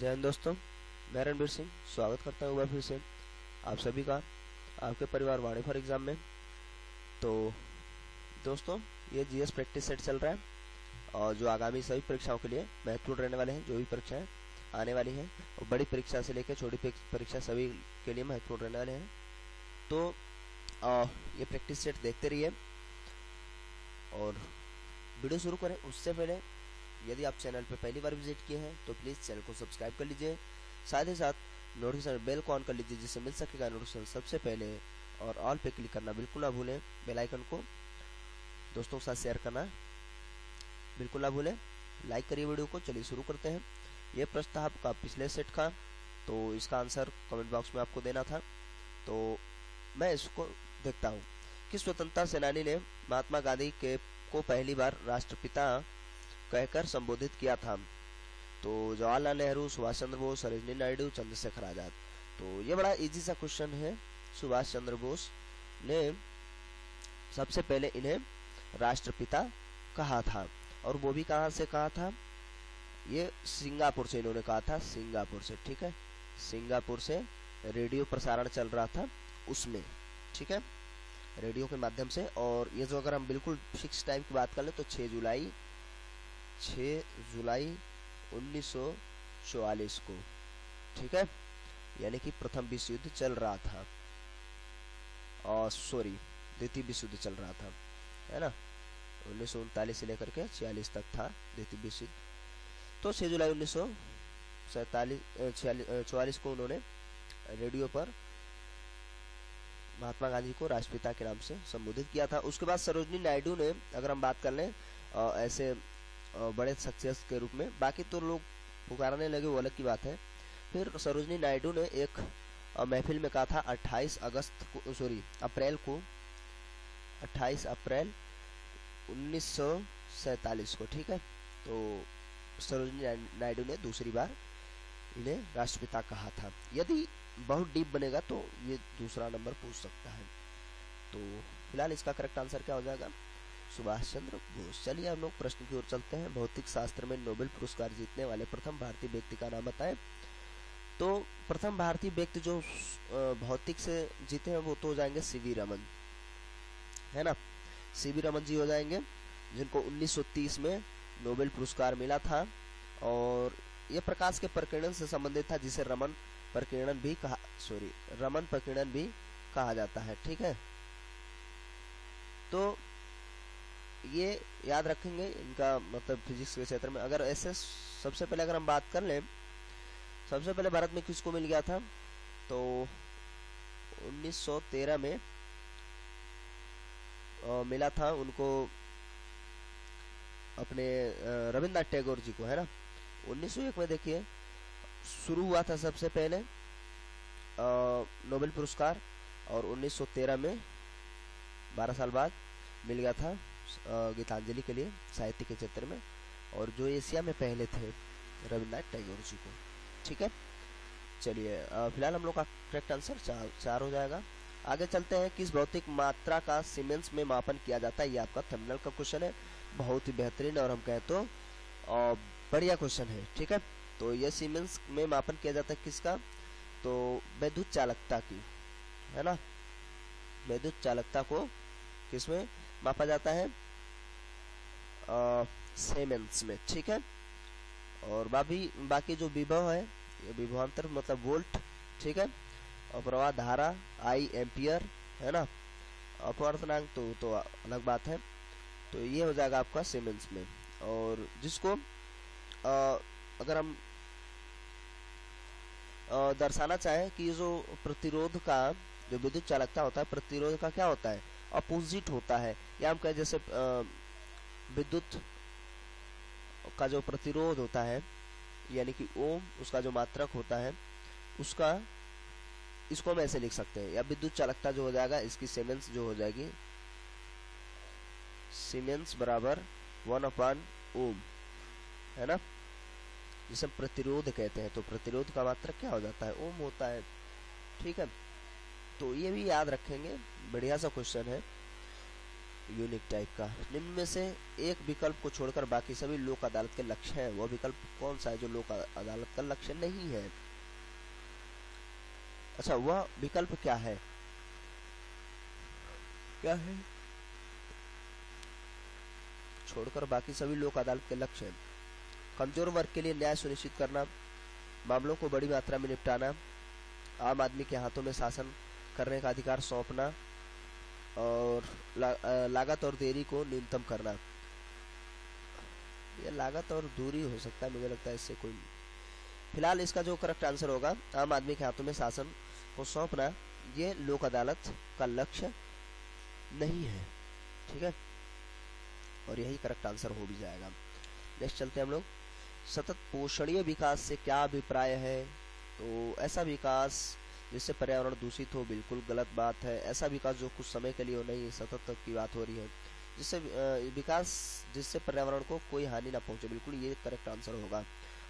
जय हिंद दोस्तों, मैं रणबीर सिंह स्वागत करता हूँ फिर से आप सभी का आपके परिवार वाणी फॉर एग्जाम में। तो दोस्तों, ये जीएस प्रैक्टिस सेट चल रहा है और जो आगामी सभी परीक्षाओं के लिए महत्वपूर्ण रहने वाले हैं। जो भी परीक्षाएं आने वाली हैं और बड़ी परीक्षा से लेकर छोटी परीक्षा सभी के लिए महत्वपूर्ण रहने वाले हैं। तो ये प्रैक्टिस सेट देखते रहिए और वीडियो शुरू करें उससे पहले यदि आप चैनल पर पहली बार विजिट किए हैं तो प्लीज़ चैनल को सब्सक्राइब कर लीजिए, साथ ही साथ नोटिफिकेशन बेल को ऑन कर लीजिए जिससे मिल सकेगा नोटिफिकेशन सबसे पहले। और ऑल पे क्लिक करना बिल्कुल ना भूलें, बेल आइकन को दोस्तों के साथ शेयर करना बिल्कुल ना भूलें। लाइक करिए वीडियो को। चलिए शुरू करते हैं। ये प्रश्न था आपका पिछले सेट का, तो इसका आंसर कमेंट बॉक्स में आपको देना था। तो मैं इसको देखता हूँ कि स्वतंत्रता सेनानी ने महात्मा गांधी को पहली बार राष्ट्रपिता कहकर संबोधित किया था। तो जवाहरलाल नेहरू, सुभाष चंद्र बोस, सरोजिनी नायडू, चंद्रशेखर आजाद। तो ये बड़ा इजी सा क्वेश्चन है। सुभाष चंद्र बोस ने सबसे पहले इन्हें राष्ट्रपिता कहा था, और वो भी कहाँ से कहा था? ये सिंगापुर से इन्होंने कहा था, सिंगापुर से। ठीक है, सिंगापुर से रेडियो प्रसारण चल रहा था उसमें। ठीक है, रेडियो के माध्यम से। और ये जो अगर हम बिल्कुल फिक्स टाइम की बात कर ले तो 6 जुलाई 1944 को। ठीक है, यानी कि प्रथम विश्व युद्ध चल रहा था, और द्वितीय विश्व युद्ध चल रहा था, है ना। 1939 से लेकर के 46 तक था द्वितीय विश्व युद्ध। तो 6 जुलाई 1944 को उन्होंने रेडियो पर महात्मा गांधी को राष्ट्रपिता के नाम से संबोधित किया था। उसके बाद सरोजिनी नायडू ने, अगर हम बात कर लें ऐसे बड़े सक्सेस के रूप में, बाकी तो लोग पुकारने लगे वो अलग की बात है। फिर सरोजिनी नायडू ने एक महफिल में कहा था 28 अप्रैल 1947 को। ठीक है, तो सरोजिनी नायडू ने दूसरी बार इन्हें राष्ट्रपिता कहा था। यदि बहुत डीप बनेगा तो ये दूसरा नंबर पूछ सकता है। तो फिलहाल इसका करेक्ट आंसर क्या हो जाएगा? सुभाष चंद्र बोस। चलिए हम लोग प्रश्न की ओर चलते हैं। भौतिक शास्त्र में नोबेल पुरस्कार जीतने वाले प्रथम भारतीय व्यक्ति का नाम बताएं। तो प्रथम भारतीय व्यक्ति जो भौतिक से जीते हैं वो तो हो जाएंगे सीवी रमन, है ना। सीवी रमन जी हो जाएंगे, जिनको 1930 में नोबेल पुरस्कार मिला था। और ये प्रकाश के प्रकीर्णन से संबंधित था, जिसे रमन प्रकीर्णन भी कहा जाता है। ठीक है, तो ये याद रखेंगे इनका मतलब फिजिक्स के क्षेत्र में। अगर ऐसे सबसे पहले अगर हम बात कर लें, सबसे पहले भारत में किसको मिल गया था? तो 1913 में मिला था उनको, अपने रविन्द्रनाथ टैगोर जी को, है ना। 1901 में देखिए शुरू हुआ था सबसे पहले नोबेल पुरस्कार, और 1913 में 12 साल बाद मिल गया था गीतांजलि के लिए साहित्य के क्षेत्र में, और जो एशिया में पहले थे रविन्द्रनाथ टैगोर जी को। ठीक है, चलिए फिलहाल हम लोग का करेक्ट आंसर 4 हो जाएगा। आगे चलते हैं। किस भौतिक मात्रा का सीमेंस में मापन किया जाता है? ये आपका थंबनेल का क्वेश्चन है, बहुत ही बेहतरीन और हम कहें तो बढ़िया क्वेश्चन है। ठीक है, तो ये सीमेंस में मापन किया जाता है किसका? तो विद्युत चालकता की, है ना। विद्युत चालकता को किसमें मापा जाता है? सीमेंस में। ठीक है, और बाकी जो विभव है, ये विभवांतर मतलब वोल्ट। ठीक है, और प्रवाह धारा आई एम्पियर, है ना। अपवर्तनांक तो अलग बात है। तो ये हो जाएगा आपका सीमेंस में। और जिसको अगर हम दर्शाना चाहें कि जो प्रतिरोध का जो विद्युत चालकता होता है, प्रतिरोध का क्या होता है? अपोजिट होता है। या हम कहें जैसे विद्युत का जो प्रतिरोध होता है, यानी कि ओम, उसका जो मात्रक होता है उसका, इसको हम ऐसे लिख सकते हैं। या विद्युत चालकता जो हो जाएगा, इसकी सीमेंस जो हो जाएगी, सीमेंस बराबर 1/ओम, है ना, जिसे हम प्रतिरोध कहते हैं। तो प्रतिरोध का मात्रक क्या हो जाता है? ओम होता है। ठीक है, तो ये भी याद रखेंगे, बढ़िया सा क्वेश्चन है। यूनिक टाइप का। निम्न में से एक विकल्प को छोड़कर बाकी सभी लोक अदालत के लक्ष्य हैं। वह विकल्प कौन सा है जो लोक अदालत का लक्ष्य नहीं है? अच्छा, वह विकल्प क्या है? क्या है? छोड़कर बाकी सभी लोक अदालत के लक्ष्य हैं। कमजोर वर्ग के लिए न्याय सुनिश्चित करना, मामलों को बड़ी मात्रा में निपटाना, आम आदमी के हाथों में शासन करने का अधिकार सौंपना, और लागत और देरी को न्यूनतम करना। ये लागत और दूरी हो सकता है, मुझे लगता है इससे कोई। फिलहाल इसका जो करेक्ट आंसर होगा, आम आदमी के हाथों में शासन को सौंपना, ये लोक अदालत का लक्ष्य नहीं है। ठीक है, और यही करेक्ट आंसर हो भी जाएगा। नेक्स्ट चलते हैं हम लोग। सतत पोषणीय विकास से क्या अभिप्राय है? तो ऐसा विकास जिससे पर्यावरण दूषित हो, बिल्कुल गलत बात है। ऐसा विकास जो कुछ समय के लिए हो, नहीं, सतत तक की बात हो रही है। जिससे विकास जिससे पर्यावरण को कोई हानि ना पहुंचे, बिल्कुल ये करेक्ट आंसर होगा।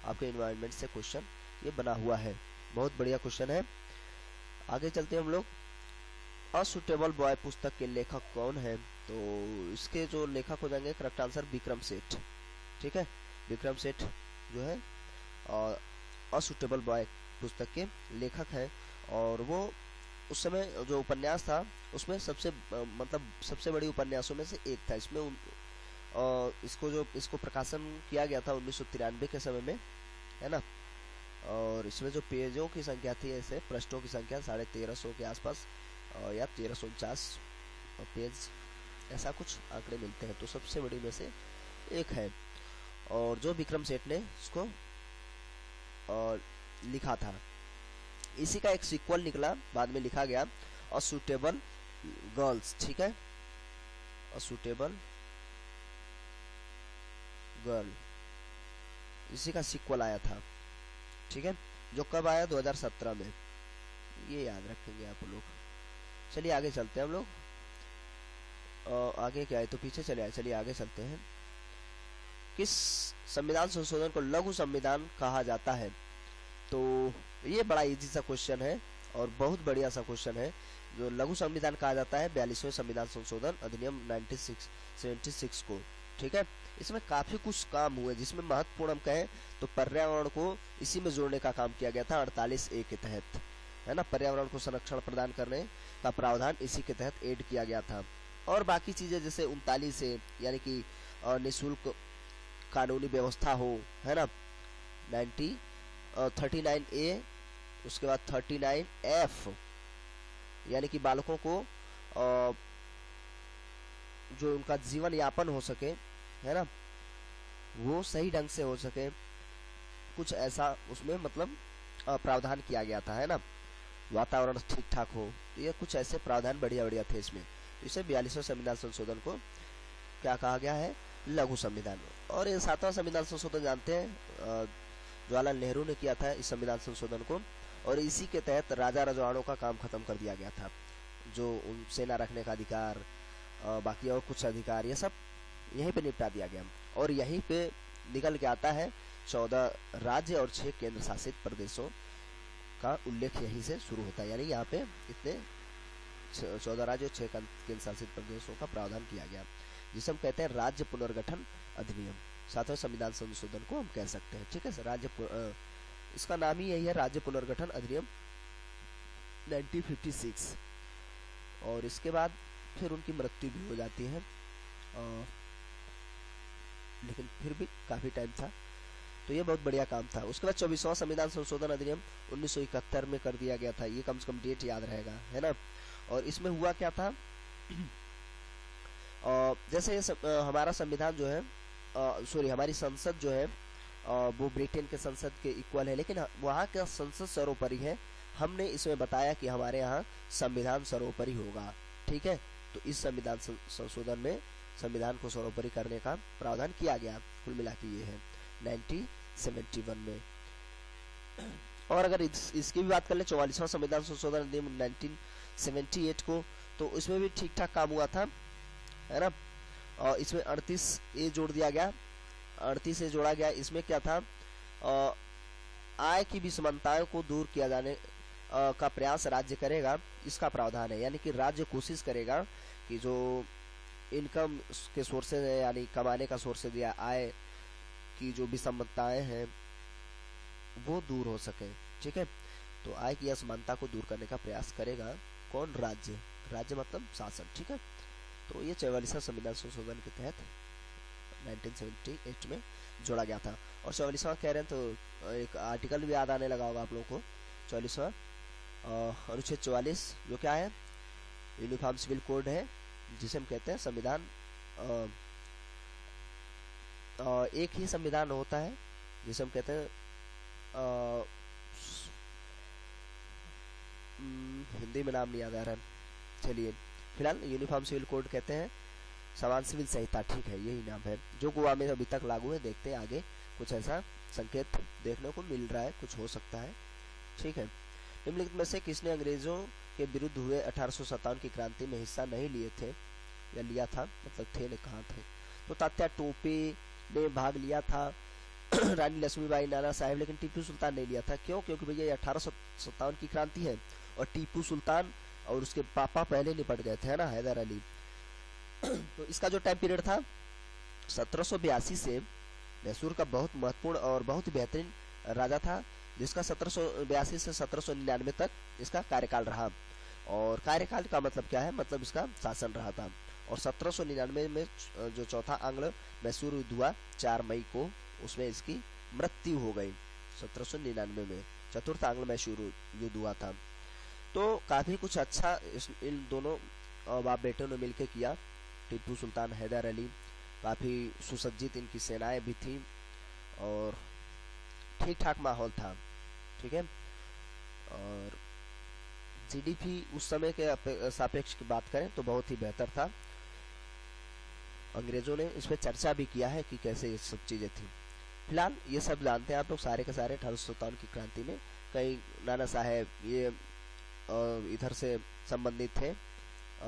आपके एनवायरनमेंट से क्वेश्चन ये बना हुआ है, बहुत बढ़िया क्वेश्चन है। आगे चलते हैं हम लोग। अ सुटेबल बॉय पुस्तक के लेखक कौन है? तो इसके जो लेखक हो जाएंगे, करेक्ट आंसर विक्रम सेठ। ठीक है, विक्रम सेठ जो है अ सुटेबल बॉय पुस्तक के लेखक है। और वो उस समय जो उपन्यास था उसमें सबसे बड़ी उपन्यासों में से एक था। इसमें इसको प्रकाशन किया गया था 1993 के समय में, है ना। और इसमें जो पेजों की संख्या थी, ऐसे पृष्ठों की संख्या 1350 के आसपास, या 1349 पेज, ऐसा कुछ आंकड़े मिलते हैं। तो सबसे बड़ी में से एक है, और जो विक्रम सेठ ने इसको लिखा था। इसी का एक सीक्वल निकला, बाद में लिखा गया अ सुटेबल गर्ल्स। ठीक है, अ सुटेबल गर्ल, इसी का सीक्वल आया था। ठीक है, जो कब आया? 2017 में। ये याद रखेंगे आप लोग। चलिए आगे चलते हैं हम लोग। आगे क्या है, तो पीछे चले आए। चलिए आगे चलते हैं। किस संविधान संशोधन को लघु संविधान कहा जाता है? तो ये बड़ा इजी सा क्वेश्चन है और बहुत बढ़िया सा क्वेश्चन है। जो लघु संविधान कहा जाता है 42वें संविधान संशोधन अधिनियम 1976 को। ठीक है, इसमें काफी कुछ काम हुए, जिसमें महत्वपूर्ण हम कहें तो पर्यावरण को इसी में जोड़ने का काम किया गया था 48A के तहत, है ना। पर्यावरण को संरक्षण प्रदान करने का प्रावधान इसी के तहत ऐड किया गया था। और बाकी चीजें जैसे 39A, यानी कि निःशुल्क कानूनी व्यवस्था हो, है ना। 39A, उसके बाद 39F, यानी कि बालकों को जो उनका जीवन यापन हो सके, है ना, वो सही ढंग से हो सके, कुछ ऐसा उसमें मतलब प्रावधान किया गया था, है ना। वातावरण ठीक ठाक हो, तो ये कुछ ऐसे प्रावधान बढ़िया बढ़िया थे इसमें। इसे 42वें संविधान संशोधन को क्या कहा गया है? लघु संविधान। और ये 7वां संविधान संशोधन जानते हैं, जवाहरलाल नेहरू ने किया था इस संविधान संशोधन को, और इसी के तहत राजा रजवाड़ों का काम खत्म कर दिया गया था। जो उन सेना रखने का अधिकार, बाकी और कुछ अधिकार, ये सब यहीं पे निपटा दिया गया। और यहीं पे निकल के आता है 14 राज्य और 6 केंद्र शासित प्रदेशों का उल्लेख यहीं से शुरू होता है। यानी यहाँ पे इतने 14 राज्य और 6 केंद्र शासित प्रदेशों का प्रावधान किया गया, जिसे हम कहते हैं राज्य पुनर्गठन अधिनियम। 7वें संविधान संशोधन को हम कह सकते हैं। ठीक है, इसका नाम ही यही है, राज्य पुनर्गठन अधिनियम 1956। और इसके बाद फिर उनकी मृत्यु भी हो जाती है, लेकिन फिर भी काफी टाइम था, तो ये बहुत बढ़िया काम था। उसके बाद 24वां संविधान संशोधन अधिनियम 1971 में कर दिया गया था। ये कम से कम डेट याद रहेगा, है ना। और इसमें हुआ क्या था, जैसे हमारा संविधान जो है, हमारी संसद जो है वो ब्रिटेन के संसद के इक्वल है, लेकिन वहाँ का संसद सर्वोपरि है। हमने इसमें बताया कि हमारे यहाँ संविधान सर्वोपरि होगा। ठीक है, तो इस संविधान संशोधन में संविधान को सर्वोपरि करने का प्रावधान किया गया। कुल मिला के ये है 1971 में। और अगर इसकी भी बात कर ले 44वां संविधान संशोधन अधिनियम 1978 को, तो इसमें भी ठीक ठाक काम हुआ था, है ना। और इसमें 38A जोड़ दिया गया, 38A जोड़ा गया। इसमें क्या था, आय की विषमताओं को दूर किया जाने का प्रयास राज्य करेगा, इसका प्रावधान है। यानी कि राज्य कोशिश करेगा कि जो इनकम के सोर्सेज है, यानी कमाने का सोर्सेज या आय की जो विषमताएं हैं वो दूर हो सके। ठीक है, तो आय की असमानता को दूर करने का प्रयास करेगा कौन? राज्य। राज्य मतलब शासन। ठीक है, तो ये 44वां संविधान संशोधन के तहत 1978 में जोड़ा गया था। और 44वां कह रहे हैं तो एक आर्टिकल भी याद आने लगा होगा आप लोगों को। 44वां अनुच्छेद 44 जो क्या है? यूनिफॉर्म सिविल कोड है, जिसे हम कहते हैं संविधान। एक ही संविधान होता है जिसे हम कहते हैं हिंदी में नाम नहीं याद आ रहा है, चलिए फिलहाल यूनिफॉर्म सिविल कोड कहते हैं, समान सिविल संहिता। ठीक है, यही नाम है, जो गोवा में अभी तक लागू है। देखते हैं आगे कुछ ऐसा संकेत देखने को मिल रहा है, कुछ हो सकता है। ठीक है, निम्नलिखित में से किसने अंग्रेजों के विरुद्ध हुए 1857 की क्रांति में हिस्सा नहीं लिए थे या लिया था, मतलब थे ने कहा थे? तो तात्या टोपे ने भाग लिया था, रानी लक्ष्मीबाई, नाना साहेब, लेकिन टीपू सुल्तान नहीं लिया था। क्यों? क्योंकि भैया ये 1857 की क्रांति है और टीपू सुल्तान और उसके पापा पहले निपट गए थे, है ना, हैदर अली। तो इसका जो टाइम पीरियड था 1782 से मैसूर का बहुत महत्वपूर्ण और बहुत ही बेहतरीन राजा था, जिसका 1782 से 1799 तक इसका कार्यकाल रहा। और कार्यकाल का मतलब क्या है? मतलब इसका शासन रहा था। और 1799 में जो चौथा आंग्ल मैसूर युद्ध हुआ 4 मई को, उसमें इसकी मृत्यु हो गई। 1799 में चतुर्थ आंग्ल मैसूर युद्ध हुआ था। तो काफी कुछ अच्छा इन दोनों बाप बेटों ने मिलकर किया। टीपू सुल्तान, हैदर अली, काफी सुसज्जित इनकी सेनाएं भी थी और ठीक ठाक माहौल था। ठीक है, और जीडीपी उस समय के सापेक्ष की बात करें तो बहुत ही बेहतर था। अंग्रेजों ने इस पर चर्चा भी किया है कि कैसे ये सब चीजें थी। फिलहाल ये सब जानते हैं आप लोग सारे के सारे 1857 की क्रांति में कई नाना साहेब ये इधर से संबंधित थे,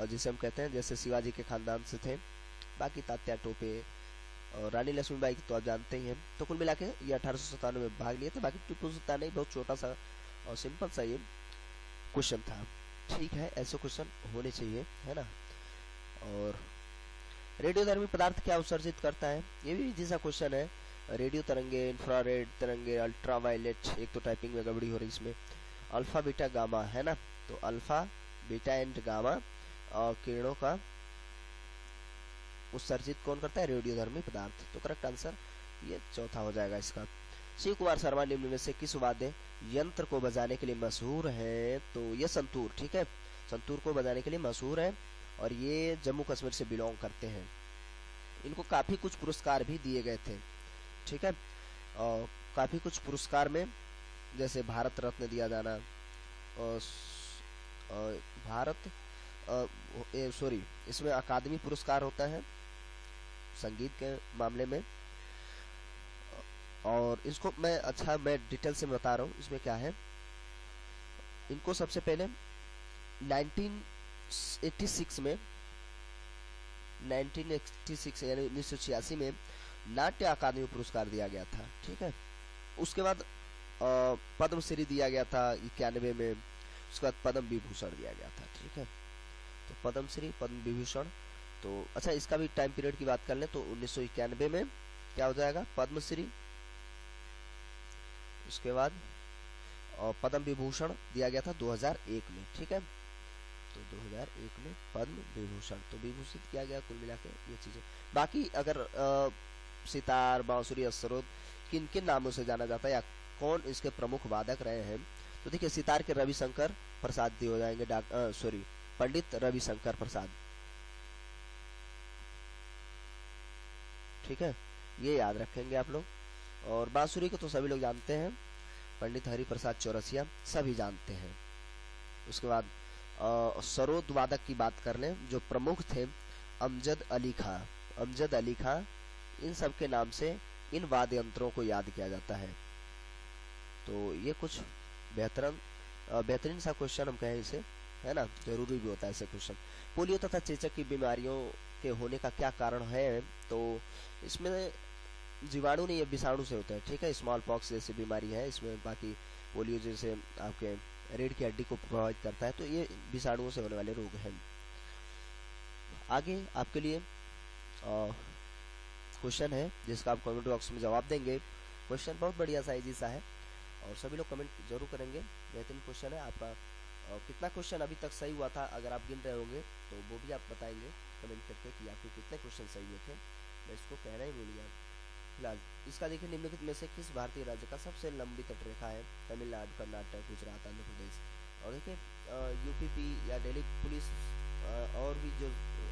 जिसे हम कहते हैं जैसे शिवाजी के खानदान से थे। बाकी तात्या टोपे और रानी लक्ष्मीबाई की तो आप जानते ही हैं। तो कुल मिला के ये 1857 में भाग लिए थे। बाकी टीपू सुल्तान ने बहुत छोटा सा और सिंपल सा ये क्वेश्चन था। ठीक है, ऐसे क्वेश्चन होने चाहिए, है ना। और रेडियोधर्मी पदार्थ क्या उत्सर्जित करता है? ये भी इजी सा क्वेश्चन है। रेडियो तरंगे, इंफ्रारेड तरंगे, अल्ट्रावायलेट, एक तो टाइपिंग में गड़बड़ी हो रही इसमें, अल्फा बीटा गामा, है ना। तो अल्फा बीटा एंड गामा किरणों का उत्सर्जित कौन करता है? रेडियोधर्मी पदार्थ। तो करेक्ट आंसर ये चौथा हो जाएगा इसका। शिव कुमार शर्मा निम्न में से किस वाद्य यंत्र को बजाने के लिए मशहूर है? तो ये संतूर। ठीक है, संतूर को बजाने के लिए मशहूर है और ये जम्मू कश्मीर से बिलोंग करते हैं। इनको काफी कुछ पुरस्कार भी दिए गए थे। ठीक है, और काफी कुछ पुरस्कार में जैसे भारत रत्न दिया जाना, भारत सॉरी इसमें अकादमी पुरस्कार होता है संगीत के मामले में। और इसको मैं डिटेल से बता रहा हूँ इसमें क्या है। इनको सबसे पहले 1986 में 1986 यानी 1986 में नाट्य अकादमी पुरस्कार दिया गया था। ठीक है, उसके बाद पद्मश्री दिया गया था 91 में, उसके बाद पद्म विभूषण दिया गया था। ठीक है, तो पद्मश्री, पद्म विभूषण। तो अच्छा, इसका भी टाइम पीरियड की बात कर लें तो 1991 में क्या हो जाएगा? पद्मश्री, उसके बाद पद्म विभूषण दिया गया था 2001 में। ठीक है, तो 2001 में पद्म विभूषण तो विभूषित किया गया। कुल मिला के ये चीजें। बाकी अगर सितार, बांसुरी, असरोद किन किन नामों से जाना जाता है या कौन इसके प्रमुख वादक रहे हैं, तो देखिए सितार के रविशंकर प्रसाद जी हो जाएंगे, पंडित रविशंकर प्रसाद। ठीक है, ये याद रखेंगे आप लोग। और बांसुरी को तो सभी लोग जानते हैं, पंडित हरि प्रसाद चौरसिया, सभी जानते हैं। उसके बाद सरोद वादक की बात कर लें, जो प्रमुख थे अमजद अली खां, अमजद अली खां, इन सब के नाम से इन वाद्य यंत्रों को याद किया जाता है। तो ये कुछ बेहतरीन सा क्वेश्चन हम कहें इसे, है ना, जरूरी भी होता है ऐसे क्वेश्चन। पोलियो तथा चेचक की बीमारियों के होने का क्या कारण है? तो इसमें जीवाणु नहीं, ये विषाणु से होता है। ठीक है, स्मॉल पॉक्स जैसी बीमारी है इसमें। बाकी पोलियो जैसे आपके रीढ़ की हड्डी को प्रभावित करता है, तो ये विषाणुओं से होने वाले रोग हैं। आगे आपके लिए क्वेश्चन है जिसका आप कमेंट बॉक्स में जवाब देंगे। क्वेश्चन बहुत बढ़िया सा इजी सा है और सभी लोग कमेंट जरूर करेंगे। बेहतरीन क्वेश्चन है आपका। कितना क्वेश्चन अभी तक सही हुआ था अगर आप गिन रहे होंगे तो वो भी आप बताएंगे कमेंट करके कि आपके कितने क्वेश्चन सही हुए थे। मैं इसको कहना ही भूल गया। फिलहाल इसका देखिए, निम्नलिखित में से किस भारतीय राज्य का सबसे लंबी तटरेखा है? तमिलनाडु, कर्नाटक, गुजरात, आंध्र प्रदेश। और देखिए यूपीपी या दिल्ली पुलिस और भी जो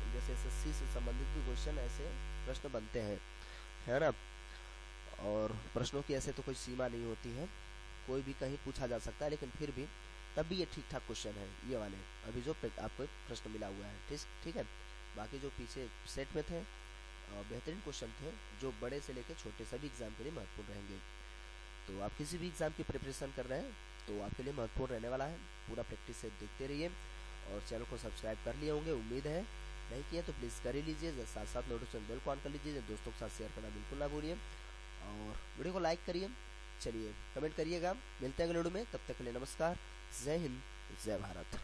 जैसे एसएससी से संबंधित भी क्वेश्चन ऐसे प्रश्न बनते हैं, है ना। और प्रश्नों की ऐसे तो कोई सीमा नहीं होती है, कोई भी कहीं पूछा जा सकता है, लेकिन फिर भी तब भी ये ठीक ठाक क्वेश्चन है ये वाले अभी जो आपको प्रश्न मिला हुआ है। ठीक है। बाकी जो पीछे सेट में थे बेहतरीन क्वेश्चन थे जो बड़े से लेकर छोटे सभी एग्जाम के लिए महत्वपूर्ण रहेंगे। तो आप किसी भी एग्जाम की प्रिपरेशन कर रहे हैं तो आपके लिए महत्वपूर्ण रहने वाला है। पूरा प्रैक्टिस से देखते रहिए और चैनल को सब्सक्राइब कर लिए होंगे, उम्मीद है। नहीं किया तो प्लीज़ कर ही लीजिए, साथ साथ नोटिफिकेशन बेल को ऑन कर लीजिए। दोस्तों के साथ शेयर करना बिल्कुल ना भूलिए और वीडियो को लाइक करिए। चलिए कमेंट करिएगा। मिलते हैं अगले वीडियो में, तब तक के लिए नमस्कार। जय हिंद, जय भारत।